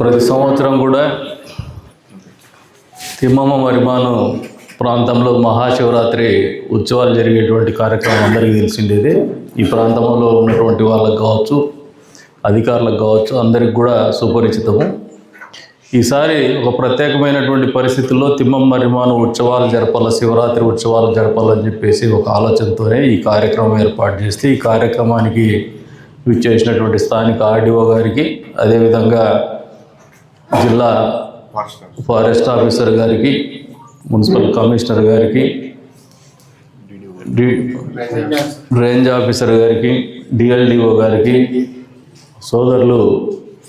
ప్రతి సంవత్సరం కూడా తిమ్మమ్మ మరిమాను ప్రాంతంలో మహాశివరాత్రి ఉత్సవాలు జరిగేటువంటి కార్యక్రమం అందరికీ తెలిసిండేది. ఈ ప్రాంతంలో ఉన్నటువంటి వాళ్ళకు కావచ్చు, అధికారులకు కావచ్చు, అందరికి కూడా సుపరిచితము. ఈసారి ఒక ప్రత్యేకమైనటువంటి పరిస్థితుల్లో తిమ్మమ్మ మరిమాను ఉత్సవాలు జరపాల, శివరాత్రి ఉత్సవాలు జరపాలని చెప్పేసి ఒక ఆలోచనతోనే ఈ కార్యక్రమం ఏర్పాటు చేస్తే, ఈ కార్యక్రమానికి విచ్చేసినటువంటి స్థానిక ఆర్డీఓ గారికి, అదేవిధంగా జిల్లా ఫారెస్ట్ ఆఫీసర్ గారికి, మున్సిపల్ కమిషనర్ గారికి, రేంజ్ ఆఫీసర్ గారికి, డిఎల్డిఓ గారికి, సోదరులు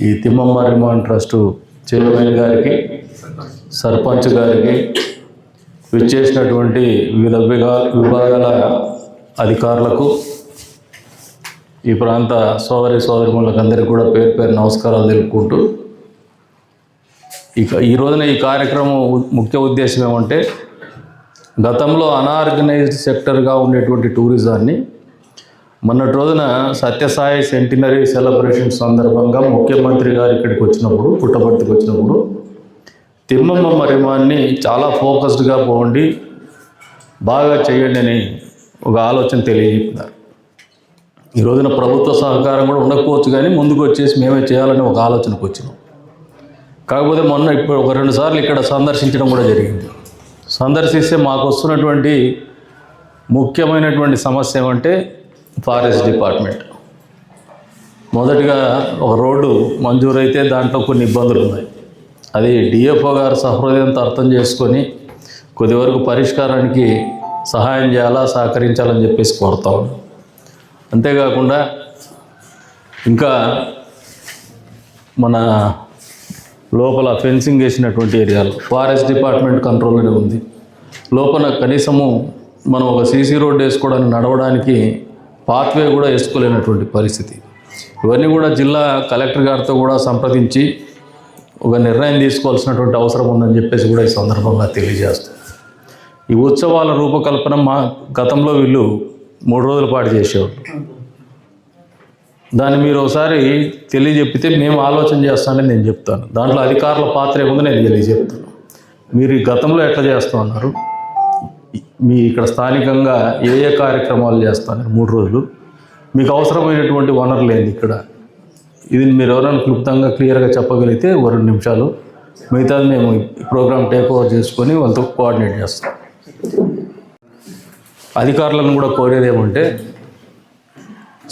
ఈ తిమ్మమ్మ మరిమాను ట్రస్టు చైర్మన్ గారికి, సర్పంచ్ గారికి, విచ్చేసినటువంటి వివిధ విభాగాల అధికారులకు, ఈ ప్రాంత సోదరిమణులకు అందరికీ కూడా పేరు పేరు నమస్కారాలు తెలుపుకుంటూ, ఇక ఈ రోజున ఈ కార్యక్రమం ముఖ్య ఉద్దేశం ఏమంటే, గతంలో అనార్గనైజ్డ్ సెక్టర్గా ఉండేటువంటి టూరిజాన్ని మొన్నటి రోజున సత్యసాయి సెంటినరీ సెలబ్రేషన్ సందర్భంగా ముఖ్యమంత్రి గారు ఇక్కడికి వచ్చినప్పుడు, పుట్టపర్తికి వచ్చినప్పుడు, తిమ్మమ్మ మరిమాన్ని చాలా ఫోకస్డ్గా పోండి, బాగా చేయండి అని ఒక ఆలోచన తెలియజెప్పినారు. ఈ రోజున ప్రభుత్వ సహకారం కూడా ఉండకపోవచ్చు, కానీ ముందుకు వచ్చేసి మేమే చేయాలని ఒక ఆలోచనకు వచ్చినాం. కాకపోతే మొన్న ఇప్పుడు ఒక 2 సార్లు ఇక్కడ సందర్శించడం కూడా జరిగింది. సందర్శిస్తే మాకు వస్తున్నటువంటి ముఖ్యమైనటువంటి సమస్య ఏమంటే, ఫారెస్ట్ డిపార్ట్మెంట్ మొదటిగా ఒక రోడ్డు మంజూరైతే దాంట్లో కొన్ని ఇబ్బందులు ఉన్నాయి. అది డిఎఫ్ఓ గారు సహృదయంతో అర్థం చేసుకొని కొద్ది వరకు పరిష్కారానికి సహాయం చేయాలా, సహకరించాలని చెప్పేసి కోరుతా ఉన్నాం. అంతేకాకుండా ఇంకా మన లోపల ఫెన్సింగ్ వేసినటువంటి ఏరియాలు ఫారెస్ట్ డిపార్ట్మెంట్ కంట్రోల్లోనే ఉంది. లోపల కనీసము మనం ఒక సీసీ రోడ్ వేసుకోవడానికి, నడవడానికి పాత్వే కూడా వేసుకోలేనటువంటి పరిస్థితి. ఇవన్నీ కూడా జిల్లా కలెక్టర్ గారితో కూడా సంప్రదించి ఒక నిర్ణయం తీసుకోవాల్సినటువంటి అవసరం ఉందని చెప్పేసి కూడా ఈ సందర్భంగా తెలియజేస్తాం. ఈ ఉత్సవాల రూపకల్పన గతంలో వీళ్ళు 3 రోజుల పాటు చేసేవాళ్ళు. దాన్ని మీరు ఒకసారి తెలియజెప్పితే మేము ఆలోచన చేస్తానని నేను చెప్తాను. దాంట్లో అధికారుల పాత్ర ఏముందో నేను తెలియజెప్తాను. మీరు ఈ గతంలో ఎట్లా చేస్తూ ఉన్నారు, మీ ఇక్కడ స్థానికంగా ఏ కార్యక్రమాలు చేస్తాను 3 రోజులు, మీకు అవసరమైనటువంటి వనరులు ఏంది ఇక్కడ, ఇది మీరు ఎవరైనా క్లుప్తంగా క్లియర్గా చెప్పగలిగితే 2 నిమిషాలు, మిగతాది మేము ప్రోగ్రామ్ టేక్ ఓవర్ చేసుకొని వాళ్ళతో కోఆర్డినేట్ చేస్తాం. అధికారులను కూడా కోరేది ఏమంటే,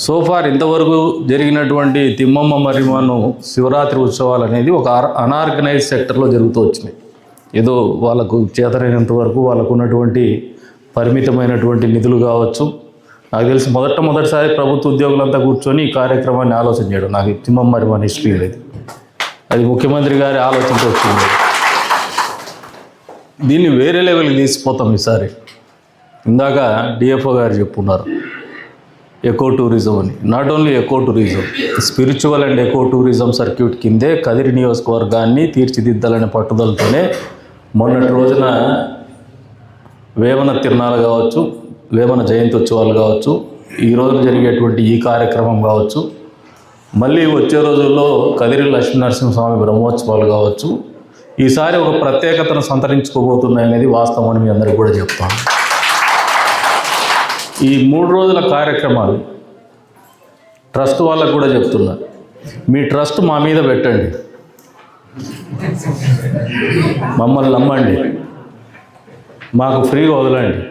సోఫార్ ఇంతవరకు జరిగినటువంటి తిమ్మమ్మ మరిమాను శివరాత్రి ఉత్సవాలు అనేది ఒక అనార్గనైజ్ సెక్టర్లో జరుగుతూ వచ్చినాయి. ఏదో వాళ్ళకు చేతనైనంత వరకు వాళ్ళకు ఉన్నటువంటి పరిమితమైనటువంటి నిధులు కావచ్చు. నాకు తెలిసి మొదటిసారి ప్రభుత్వ ఉద్యోగులంతా కూర్చొని ఈ కార్యక్రమాన్ని ఆలోచన చేయడం నాకు తిమ్మమ్మ మరిమాను హిస్టరీ లేదు. అది ముఖ్యమంత్రి గారి ఆలోచనతో వచ్చింది. దీన్ని వేరే లెవెల్కి తీసిపోతాం ఈసారి. ఇందాక డిఎఫ్ఓ గారు చెప్పున్నారు ఎకో టూరిజం అని. Not only eco tourism, spiritual and eco tourism circuit కిందే కదిరి నియోజకవర్గాన్ని తీర్చిదిద్దాలనే పట్టుదలతోనే మొన్నటి రోజున వేమన తిరునాళ్ళు కావచ్చు, వేమన జయంతి ఉత్సవాలు కావచ్చు, ఈ రోజున జరిగేటువంటి ఈ కార్యక్రమం కావచ్చు, మళ్ళీ వచ్చే రోజుల్లో కదిరి లక్ష్మీనరసింహస్వామి బ్రహ్మోత్సవాలు కావచ్చు, ఈసారి ఒక ప్రత్యేకతను సంతరించుకోబోతున్నాయనేది వాస్తవం అని మీ అందరికీ కూడా చెప్తాను. ఈ 3 రోజుల కార్యక్రమాలు ట్రస్ట్ వాళ్ళకు కూడా చెప్తున్నా, మీ ట్రస్ట్ మా మీద పెట్టండి, మమ్మల్ని నమ్మండి, మాకు ఫ్రీగా వదలండి.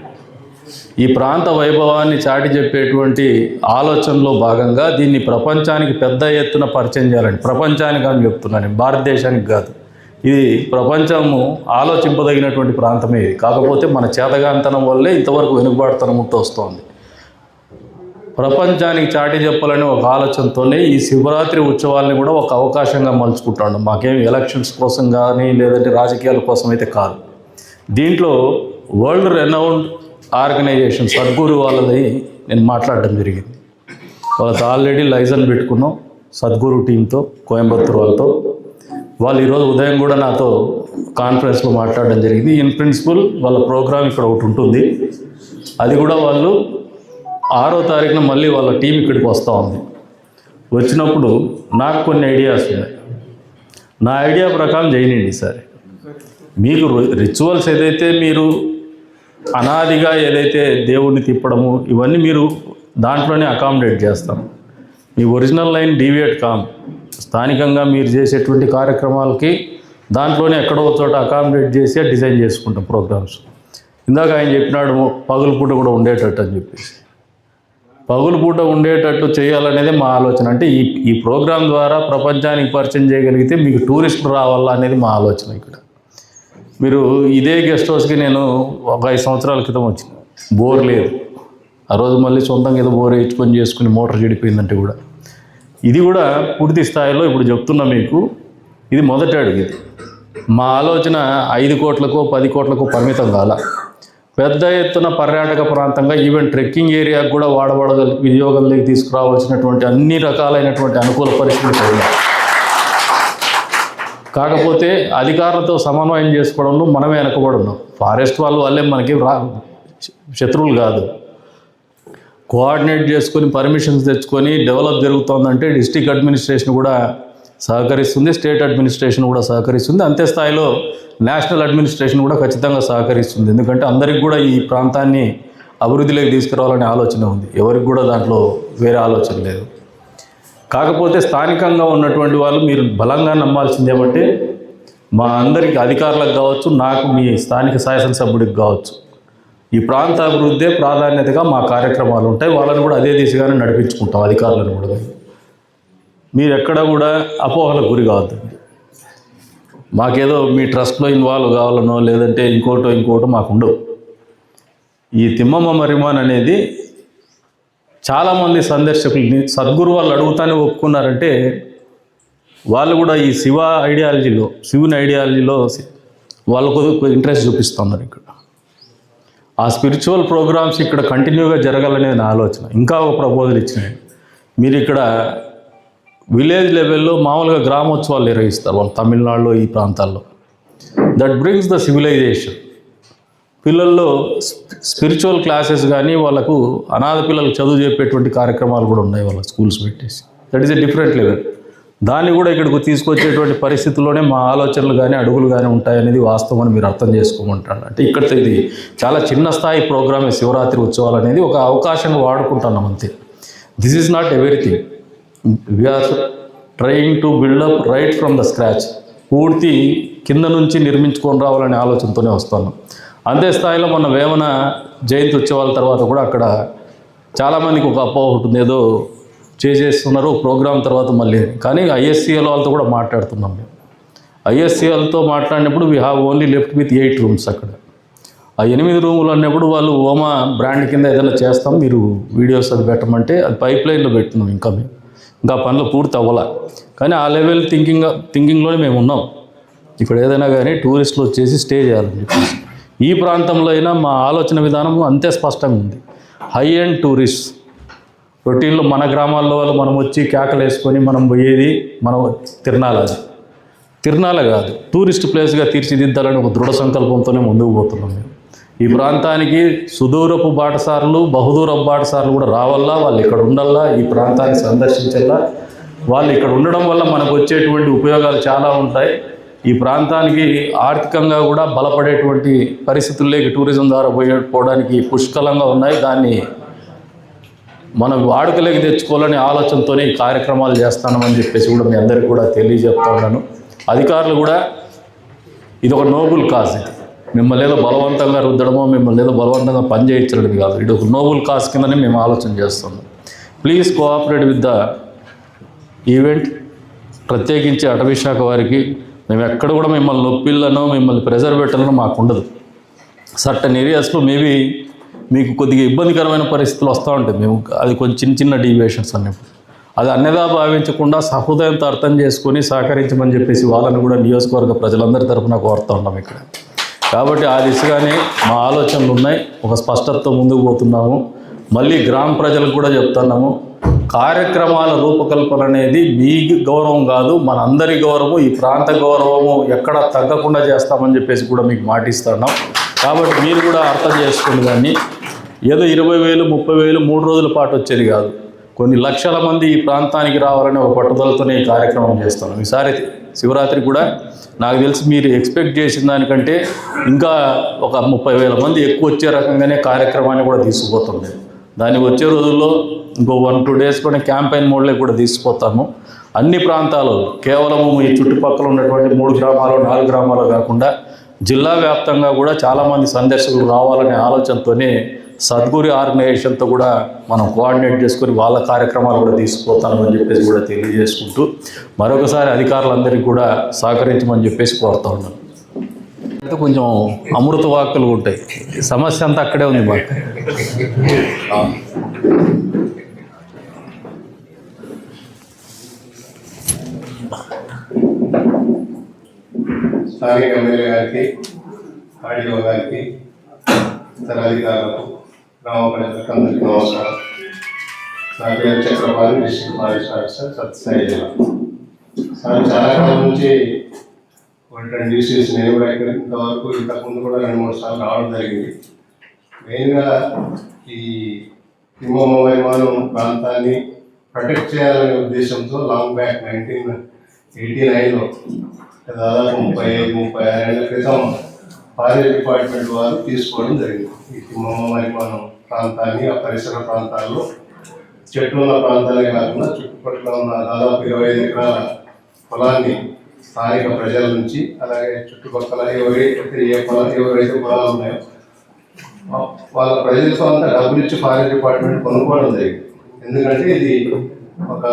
ఈ ప్రాంత వైభవాన్ని చాటి చెప్పేటువంటి ఆలోచనలో భాగంగా దీన్ని ప్రపంచానికి పెద్ద ఎత్తున పరిచయం చేయాలండి. ప్రపంచానికి అని చెప్తున్నాను, భారతదేశానికి కాదు. ఇది ప్రపంచము ఆలోచింపదగినటువంటి ప్రాంతమే ఇది. కాకపోతే మన చేతగాంతనం వల్లే ఇంతవరకు వెనుకబాటుతనం ఉంటూ వస్తుంది. ప్రపంచానికి చాటి చెప్పాలని ఒక ఆలోచనతోనే ఈ శివరాత్రి ఉత్సవాల్ని కూడా ఒక అవకాశంగా మలుచుకుంటాను. మాకేం ఎలక్షన్స్ కోసం కానీ లేదంటే రాజకీయాల కోసం అయితే కాదు. దీంట్లో వరల్డ్ రెనౌండ్ ఆర్గనైజేషన్ సద్గురు వాళ్ళది నేను మాట్లాడడం జరిగింది. వాళ్ళతో ఆల్రెడీ లైసెన్స్ పెట్టుకున్నాం సద్గురు టీంతో, కోయంబత్తూరు వాళ్ళతో. వాళ్ళు ఈరోజు ఉదయం కూడా నాతో కాన్ఫరెన్స్లో మాట్లాడడం జరిగింది. ఇన్ ప్రిన్సిపల్ వాళ్ళ ప్రోగ్రామ్ ఇక్కడ ఒకటి ఉంటుంది, అది కూడా వాళ్ళు 6వ తారీఖున మళ్ళీ వాళ్ళ టీం ఇక్కడికి వస్తూ ఉంది. వచ్చినప్పుడు నాకు కొన్ని ఐడియాస్ ఉన్నాయి. నా ఐడియా ప్రకారం చేయనండి సార్. మీకు రిచువల్స్ ఏదైతే మీరు అనాదిగా ఏదైతే దేవుడిని తిప్పడము ఇవన్నీ మీరు దాంట్లోనే అకామిడేట్ చేస్తాం. మీ ఒరిజినల్ లైన్ డీవియేట్ కామ్. స్థానికంగా మీరు చేసేటువంటి కార్యక్రమాలకి దాంట్లోనే ఎక్కడో చోట అకామిడేట్ చేసి డిజైన్ చేసుకుంటాం ప్రోగ్రామ్స్. ఇందాక ఆయన చెప్పినాడు పగులు పూట కూడా ఉండేటట్టు అని చెప్పేసి. పగులు పూట ఉండేటట్టు చేయాలనేది మా ఆలోచన. అంటే ఈ ప్రోగ్రాం ద్వారా ప్రపంచానికి పరిచయం చేయగలిగితే మీకు టూరిస్టులు రావాలా అనేది మా ఆలోచన. ఇక్కడ మీరు ఇదే గెస్ట్ హౌస్కి నేను ఒక 5 సంవత్సరాల క్రితం వచ్చిన, బోర్ లేదు. ఆ రోజు మళ్ళీ సొంతంగా ఏదో బోర్ వేయించుకొని చేసుకుని మోటార్ చెడిపోయిందంటే కూడా ఇది కూడా పూర్తి స్థాయిలో ఇప్పుడు చెప్తున్నా మీకు. ఇది మొదటి అడుగు. ఇది మా ఆలోచన 5 కోట్లకో 10 కోట్లకో పరిమితం కాల. పెద్ద ఎత్తున పర్యాటక ప్రాంతంగా ఈవెన్ ట్రెక్కింగ్ ఏరియాకు కూడా వినియోగంలోకి తీసుకురావాల్సినటువంటి అన్ని రకాలైనటువంటి అనుకూల పరిస్థితులు ఉన్నాయి. కాకపోతే అధికారులతో సమన్వయం చేసుకోవడంలో మనమే వెనకబడి ఉన్నాం. ఫారెస్ట్ వాళ్ళే మనకి శత్రువులు కాదు. కోఆర్డినేట్ చేసుకొని పర్మిషన్స్ తెచ్చుకొని డెవలప్ జరుగుతుందంటే డిస్ట్రిక్ట్ అడ్మినిస్ట్రేషన్ కూడా సహకరిస్తుంది, స్టేట్ అడ్మినిస్ట్రేషన్ కూడా సహకరిస్తుంది, అంతే స్థాయిలో నేషనల్ అడ్మినిస్ట్రేషన్ కూడా ఖచ్చితంగా సహకరిస్తుంది. ఎందుకంటే అందరికి కూడా ఈ ప్రాంతాన్ని అభివృద్ధిలోకి తీసుకురావాలనే ఆలోచన ఉంది. ఎవరికి కూడా దాంట్లో వేరే ఆలోచన లేదు. కాకపోతే స్థానికంగా ఉన్నటువంటి వాళ్ళు మీరు బలంగా నమ్మాల్సింది ఏమంటే మా అందరికీ అధికారులకు కావచ్చు, నాకు మీ స్థానిక శాసనసభ్యుడికి కావచ్చు, ఈ ప్రాంత అభివృద్ధే ప్రాధాన్యతగా మా కార్యక్రమాలు ఉంటాయి. వాళ్ళని కూడా అదే దిశగానే నడిపించుకుంటాం. అధికారులను కూడా మీరు ఎక్కడ కూడా అపోహలకు గురి కావద్దండి. మాకేదో మీ ట్రస్ట్లో ఇన్వాల్వ్ కావాలనో లేదంటే ఇంకోటో మాకు ఉండవు. ఈ తిమ్మమ్మ మర్రిమాన్ అనేది చాలామంది సందర్శకుల్ని సద్గురు వాళ్ళు అడుగుతానే ఒప్పుకున్నారంటే వాళ్ళు కూడా ఈ శివుని ఐడియాలజీలో వాళ్ళకు ఇంట్రెస్ట్ చూపిస్తున్నారు. ఇక్కడ ఆ స్పిరిచువల్ ప్రోగ్రామ్స్ ఇక్కడ కంటిన్యూగా జరగాలనేది నా ఆలోచన. ఇంకా ఒక ప్రపోజల్ ఇచ్చినాయి. మీరు ఇక్కడ విలేజ్ లెవెల్లో మామూలుగా గ్రామోత్సవాలు నిర్వహిస్తారు వాళ్ళు తమిళనాడులో, ఈ ప్రాంతాల్లో. That brings the civilization. పిల్లల్లో స్పిరిచువల్ క్లాసెస్ కానీ వాళ్ళకు అనాథ పిల్లలకు చదువు చెప్పేటువంటి కార్యక్రమాలు కూడా ఉన్నాయి వాళ్ళ స్కూల్స్ పెట్టేసి. That is a different level. దాన్ని కూడా ఇక్కడికి తీసుకొచ్చేటువంటి పరిస్థితుల్లోనే మా ఆలోచనలు కానీ అడుగులు కానీ ఉంటాయనేది వాస్తవం అని మీరు అర్థం చేసుకోమంటారు. అంటే ఇక్కడ ఇది చాలా చిన్న స్థాయి ప్రోగ్రామే శివరాత్రి ఉత్సవాలు అనేది ఒక అవకాశంగా వాడుకుంటున్నాం అంతే. This is not everything. We're trying to build up right from the scratch. పూర్తి కింద నుంచి నిర్మించుకొని రావాలనే ఆలోచనతోనే వస్తున్నాం. అంతే స్థాయిలో మన వేమన జయంతి ఉత్సవాల తర్వాత కూడా అక్కడ చాలామందికి ఒక అపోహ ఉంటుంది, ఏదో చేసేస్తున్నారు ప్రోగ్రాం తర్వాత మళ్ళీ. కానీ ఐఎస్సిఎల్ వాళ్ళతో కూడా మాట్లాడుతున్నాం మేము. ఐఎస్సిఎల్తో మాట్లాడినప్పుడు we have only left with 8 rooms. అక్కడ ఆ 8 రూములు అన్నప్పుడు వాళ్ళు ఓమా బ్రాండ్ కింద ఏదైనా చేస్తాం మీరు వీడియోస్ అది పెట్టమంటే అది పైప్ లైన్లో పెట్టినాం. ఇంకా పనులు పూర్తి అవ్వాల. కానీ ఆ లెవెల్ థింకింగ్లోనే మేము ఉన్నాం. ఇక్కడ ఏదైనా కానీ టూరిస్టులు వచ్చేసి స్టే చేయాలని చెప్పేసి. ఈ ప్రాంతంలో అయినా మా ఆలోచన విధానం అంతే స్పష్టంగా ఉంది. హై అండ్ టూరిస్ట్ రొటీన్లో మన గ్రామాల్లో వాళ్ళు మనం వచ్చి కేకలు వేసుకొని మనం పోయేది మనం తిరునాల కాదు, టూరిస్ట్ ప్లేస్గా తీర్చిదిద్దాలని ఒక దృఢ సంకల్పంతోనే ముందుకు పోతున్నాం మేము. ఈ ప్రాంతానికి సుదూరపు బాటసారులు, బహుదూరపు బాటసారులు కూడా రావాలా, వాళ్ళు ఇక్కడ ఉండాలా, ఈ ప్రాంతాన్ని సందర్శించాలా. వాళ్ళు ఇక్కడ ఉండడం వల్ల మనకు వచ్చేటువంటి ఉపయోగాలు చాలా ఉంటాయి. ఈ ప్రాంతానికి ఆర్థికంగా కూడా బలపడేటువంటి పరిస్థితుల్లోకి టూరిజం ద్వారా పోవడానికి పుష్కలంగా ఉన్నాయి. దాన్ని మనం వాడుకలోకి తెచ్చుకోవాలనే ఆలోచనతోనే ఈ కార్యక్రమాలు చేస్తామని చెప్పేసి కూడా మీ అందరికీ కూడా తెలియజేస్తా ఉన్నాను. అధికారులు కూడా ఇది ఒక నోబుల్ కాజ్. ఇది మిమ్మల్ని ఏదో బలవంతంగా రుద్దడమో మిమ్మల్ని ఏదో బలవంతంగా పని చేయించడం కాదు. ఇది ఒక నోబుల్ కాజ్ కిందనే మేము ఆలోచన చేస్తున్నాం. Please cooperate with the event. ప్రత్యేకించి అటవీ శాఖ వారికి మేము ఎక్కడ కూడా మిమ్మల్ని నొప్పిళ్ళనో మిమ్మల్ని ప్రెజర్ పెట్టాలనో మాకు ఉండదు. సర్టన్ ఏరియాస్లో మేబీ మీకు కొద్దిగా ఇబ్బందికరమైన పరిస్థితులు వస్తూ ఉంటాయి. మేము అది కొంచెం చిన్న డీవియేషన్స్ అన్నప్పుడు అది అన్యదా భావించకుండా సహృదయంతో అర్థం చేసుకొని సహకరించమని చెప్పేసి వాళ్ళని కూడా నియోజకవర్గ ప్రజలందరి తరఫున కోరుతూ ఉన్నాం ఇక్కడ. కాబట్టి ఆ దిశగానే మా ఆలోచనలు ఉన్నాయి. ఒక స్పష్టతతో ముందుకు పోతున్నాము. మళ్ళీ గ్రామ ప్రజలకు కూడా చెప్తున్నాము, కార్యక్రమాల రూపకల్పన అనేది మీ గౌరవం కాదు, మన అందరి గౌరవము, ఈ ప్రాంత గౌరవము ఎక్కడ తగ్గకుండా చేస్తామని చెప్పేసి కూడా మీకు మాటిస్తున్నాం. కాబట్టి మీరు కూడా అర్థం చేసుకోండి. దాన్ని ఏదో 20,000 30,000 3 రోజుల పాటు వచ్చేది కాదు. కొన్ని లక్షల మంది ఈ ప్రాంతానికి రావాలని ఒక పట్టుదలతోనే ఈ కార్యక్రమం చేస్తున్నాం. ఈసారి శివరాత్రి కూడా నాకు తెలిసి మీరు ఎక్స్పెక్ట్ చేసిన దానికంటే ఇంకా ఒక 30,000 మంది ఎక్కువ వచ్చే రకంగానే కార్యక్రమాన్ని కూడా తీసుకుపోతుంది. దానికి వచ్చే రోజుల్లో ఇంకో 1-2 డేస్ కూడా క్యాంపెయిన్ మోడ్లో కూడా తీసుకుపోతాము. అన్ని ప్రాంతాలు కేవలము ఈ చుట్టుపక్కల ఉన్నటువంటి 3 గ్రామాలు 4 గ్రామాలు కాకుండా జిల్లా వ్యాప్తంగా కూడా చాలామంది సందర్శకులు రావాలనే ఆలోచనతోనే సద్గురు ఆర్గనైజేషన్తో కూడా మనం కోఆర్డినేట్ చేసుకొని వాళ్ళ కార్యక్రమాలు కూడా తీసుకుపోతామని చెప్పేసి కూడా తెలియజేసుకుంటూ మరొకసారి అధికారులందరికీ కూడా సహకరించమని చెప్పేసి కోరుతా ఉన్నాను. కొంచెం అమృత వాక్కులు ఉంటాయి, సమస్య అంతా అక్కడే ఉంది మాకు. స్థానిక ఎమ్మెల్యే గారికి, ఆర్డీఓ గారికి, ఇతర అధికారులకు, గ్రామ ప్రజలకు అందరికీ నమస్కారం. నా పేరు Chakrapani, district forest officer, Sathya Sai జిల్లా. చాలా కాలం నుంచి 1-2 డ్యూటీస్ నేను కూడా ఇక్కడ ఇంతకుముందు కూడా 2-3 సార్లు రావడం జరిగింది. మెయిన్గా ఈ తిమ్మమ్మ వైమానం ప్రాంతాన్ని ప్రొటెక్ట్ చేయాలనే ఉద్దేశంతో లాంగ్ బ్యాక్ 1989లో దాదాపు 35-36 ఏళ్ల క్రితం ఫారెస్ట్ డిపార్ట్మెంట్ వారు తీసుకోవడం జరిగింది. ఈ తిమ్మమ్మ వైమానం ప్రాంతాన్ని, ఆ పరిసర ప్రాంతాల్లో చెట్లు ఉన్న ప్రాంతాలే కాకుండా చుట్టుపక్కల ఉన్న దాదాపు 25 ఎకరాల పొలాన్ని స్థానిక ప్రజల నుంచి, అలాగే చుట్టుపక్కల ఎవరైతే పొలాలు ఉన్నాయో వాళ్ళ ప్రజలతో అంతా డబ్బులు ఇచ్చి ఫారెస్ట్ డిపార్ట్మెంట్ కొనుక్కోవడం జరిగింది. ఎందుకంటే ఇది ఒక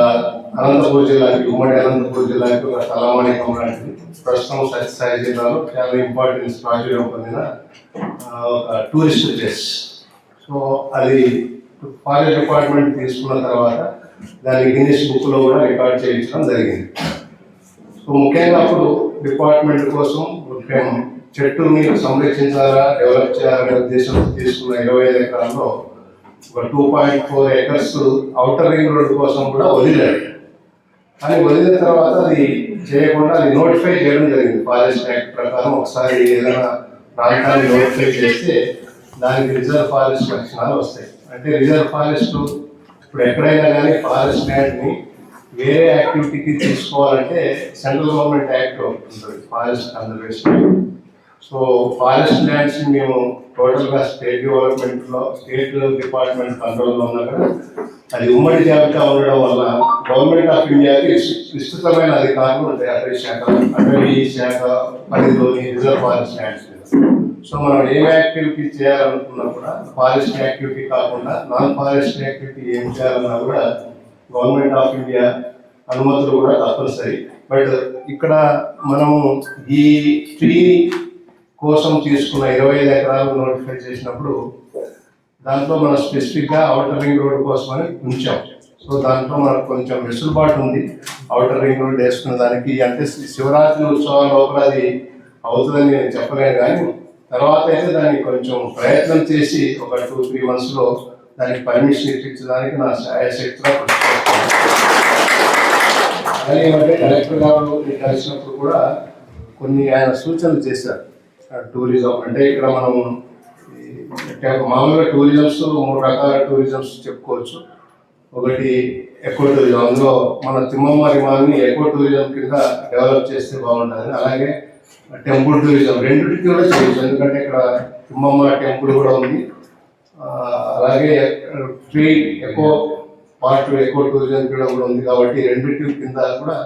అనంతపూర్ జిల్లాకి, ఉమ్మడి అనంతపూర్ జిల్లాకి ఒక తలమానికం లాంటిది. ప్రస్తుతం సత్యసాయి జిల్లాలో చాలా ఇంపార్టెన్స్ ప్రాచుర్యం పొందిన ఒక టూరిస్ట్ ప్లేస్. సో అది ఫారెస్ట్ డిపార్ట్మెంట్ తీసుకున్న తర్వాత దాన్ని గిన్నిస్ బుక్లో కూడా రికార్డ్ చేయించడం జరిగింది. సో ముఖ్యంగా అప్పుడు డిపార్ట్మెంట్ కోసం చెట్టుని సంరక్షించాలా, డెవలప్ చేయాలనే ఉద్దేశంతో తీసుకున్న 25 ఎకరాల్లో ఒక 2.4 acres ఔటర్ రింగ్ రోడ్ కోసం కూడా వదిలారు. కానీ వదిలిన తర్వాత అది చేయకుండా అది నోటిఫై చేయడం జరిగింది. ఫారెస్ట్ యాక్ట్ ప్రకారం ఒకసారి ఏదైనా ప్రాంతాన్ని నోటిఫై చేస్తే దానికి రిజర్వ్ ఫారెస్ట్ లక్షణాలు వస్తాయి. అంటే రిజర్వ్ ఫారెస్ట్ ఇప్పుడు ఎక్కడైనా కానీ ఫారెస్ట్ ల్యాండ్ని వేరే యాక్టివిటీకి తీసుకోవాలంటే సెంట్రల్ గవర్నమెంట్ యాక్ట్ ఉంటుంది, forest conservation. So forest lands మేము టోటల్గా స్టేట్ డెవలప్మెంట్లో, స్టేట్ డిపార్ట్మెంట్ కంట్రోల్లో ఉన్నా కదా, అది ఉమ్మడి జాబితా ఉండడం వల్ల గవర్నమెంట్ ఆఫ్ ఇండియాకి విస్తృతమైన అధికారులు ఉంటాయి. అటవీ శాఖ పరిధిలోని రిజర్వ్ ఫారెస్ట్ ల్యాండ్స్ మీద. సో మనం ఏం యాక్టివిటీ చేయాలనుకున్నా కూడా ఫారెస్ట్ యాక్టివిటీ కాకుండా నాన్ ఫారెస్ట్ యాక్టివిటీ ఏం చేయాలన్నా కూడా గవర్నమెంట్ ఆఫ్ ఇండియా అనుమతులు కూడా తప్పనిసరి. బట్ ఇక్కడ మనము ఈ ట్రీ కోసం తీసుకున్న 25 ఎకరాలు నోటిఫై చేసినప్పుడు దాంట్లో మనం స్పెసిఫిక్గా ఔటర్ రింగ్ రోడ్ కోసం అని ఉంచాం. సో దాంట్లో మనకు కొంచెం వెసులుబాటు ఉంది ఔటర్ రింగ్ రోడ్ వేసుకున్న దానికి. అంటే శివరాత్రి ఉత్సవాల లోపల అది అవుతుందని నేను చెప్పలేను, కానీ తర్వాత అయితే దాన్ని కొంచెం ప్రయత్నం చేసి ఒక 2-3 monthsలో దానికి పర్మిషన్ ఇప్పించడానికి నా శాయశక్తిగా కృషి చేస్తాను. కానీ ఏమంటే కలెక్టర్ గారు కలిసినప్పుడు కూడా కొన్ని ఆయన సూచనలు చేశారు. టూరిజం అంటే ఇక్కడ మనం మామూలుగా టూరిజమ్స్ 3 రకాల టూరిజమ్స్ చెప్పుకోవచ్చు. ఒకటి ఎకో టూరిజం, అందులో మన తిమ్మమ్మ రిమాన్ని ఎకో టూరిజం కింద డెవలప్ చేస్తే బాగుంటుంది. అలాగే టెంపుల్ టూరిజం రెండింటికి కూడా చేయొచ్చు, ఎందుకంటే ఇక్కడ తిమ్మమ్మ టెంపుల్ కూడా ఉంది. అలాగే tree eco part eco tourism కూడా ఉంది కాబట్టి రెండింటి కింద కూడా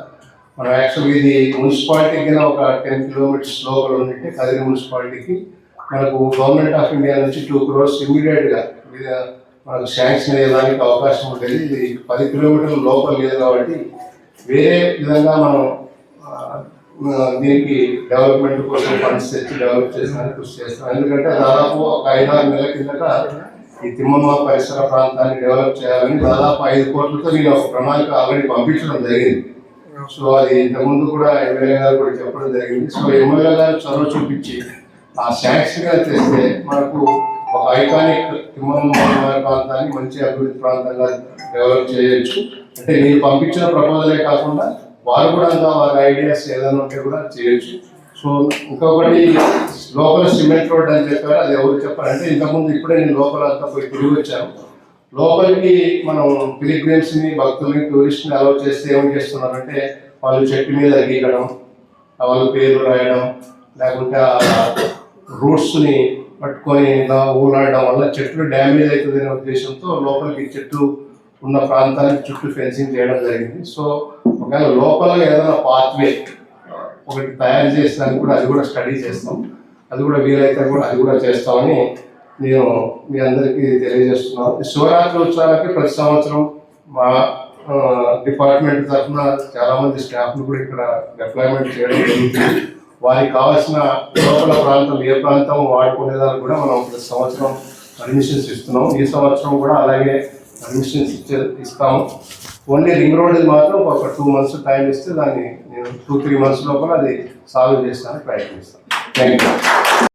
మనం యాక్చువల్గా ఇది మున్సిపాలిటీ కింద ఒక 10 kilometers లోపల ఉంటే కదిరి మున్సిపాలిటీకి మనకు గవర్నమెంట్ ఆఫ్ ఇండియా నుంచి 2 crores ఇమ్మీడియట్గా మనకు శాంక్షన్ అయ్యేదానికి అవకాశం ఉంటుంది. ఇది 10 kilometers లోపల లేదు కాబట్టి వేరే విధంగా మనం దీనికి డెవలప్మెంట్ కోసం ఫండ్స్ తెచ్చి డెవలప్ చేసడానికి కృషి చేస్తాం. ఎందుకంటే దాదాపు ఒక 5-6 నెలల కిందట ఈ తిమ్మమ్మ పరిసర ప్రాంతాన్ని డెవలప్ చేయాలని దాదాపు 5 కోట్లతో నేను ఒక ప్రణాళిక ఆల్రెడీ పంపించడం జరిగింది. సో అది ఇంతకుముందు కూడా ఎమ్మెల్యే గారు కూడా చెప్పడం జరిగింది. సో ఎమ్మెల్యే గారు చొరవ చూపించి ఆ శాంక్షన్ గా తెస్తే మనకు ఒక ఐకానిక్ తిమ్మమ్మ ప్రాంతాన్ని మంచి అభివృద్ధి ప్రాంతంగా డెవలప్ చేయొచ్చు. అంటే నేను పంపించిన ప్రపోజలే కాకుండా వారు కూడా వారి ఐడియాస్ ఏదైనా ఉంటే కూడా చేయొచ్చు. సో ఇంకొకటి లోపల సిమెంట్ రోడ్ అని చెప్పారు, అది ఎవరు చెప్పారంటే ఇంతకుముందు ఇప్పుడే నేను లోపల అంతా పోయి తిరిగి వచ్చాను. లోపలికి మనం పిలిగ్రిమ్స్ని, భక్తుల్ని, టూరిస్ట్ని అలౌ చేస్తే ఏం చేస్తున్నారంటే వాళ్ళు చెట్టు మీద గీకడం, వాళ్ళ పేర్లు రాయడం, లేకుంటే ఆ రూట్స్ని పట్టుకొని ఊలాడడం వల్ల చెట్లు డ్యామేజ్ అవుతుందనే ఉద్దేశంతో లోపలికి చెట్టు ఉన్న ప్రాంతానికి చుట్టూ ఫెన్సింగ్ చేయడం జరిగింది. సో ఒకవేళ లోపల ఏదైనా పాత్వే ఒకటి తయారు చేసడానికి కూడా అది కూడా స్టడీ చేస్తాం. అది కూడా వీలైతే కూడా అది కూడా చేస్తామని నేను మీ అందరికీ తెలియజేస్తున్నాను. ఈ శివరాత్రి ఉత్సవాలకి ప్రతి సంవత్సరం మా డిపార్ట్మెంట్ తరఫున చాలామంది స్టాఫ్ను కూడా ఇక్కడ డిప్లాయ్మెంట్ చేయడం జరుగుతుంది. వారికి కావాల్సిన లోపల ప్రాంతం ఏ ప్రాంతం వాడుకునేదానికి కూడా మనం ప్రతి సంవత్సరం పర్మిషన్స్ ఇస్తున్నాం. ఈ సంవత్సరం కూడా అలాగే పర్మిషన్స్ ఇస్తాము. ఓన్లీ రింగ్ రోడ్ మాత్రం ఒక 2 months టైం ఇస్తే దాన్ని నేను 2-3 months లోపల అది సాల్వ్ చేస్తానికి ప్రయత్నిస్తాను. Thank you.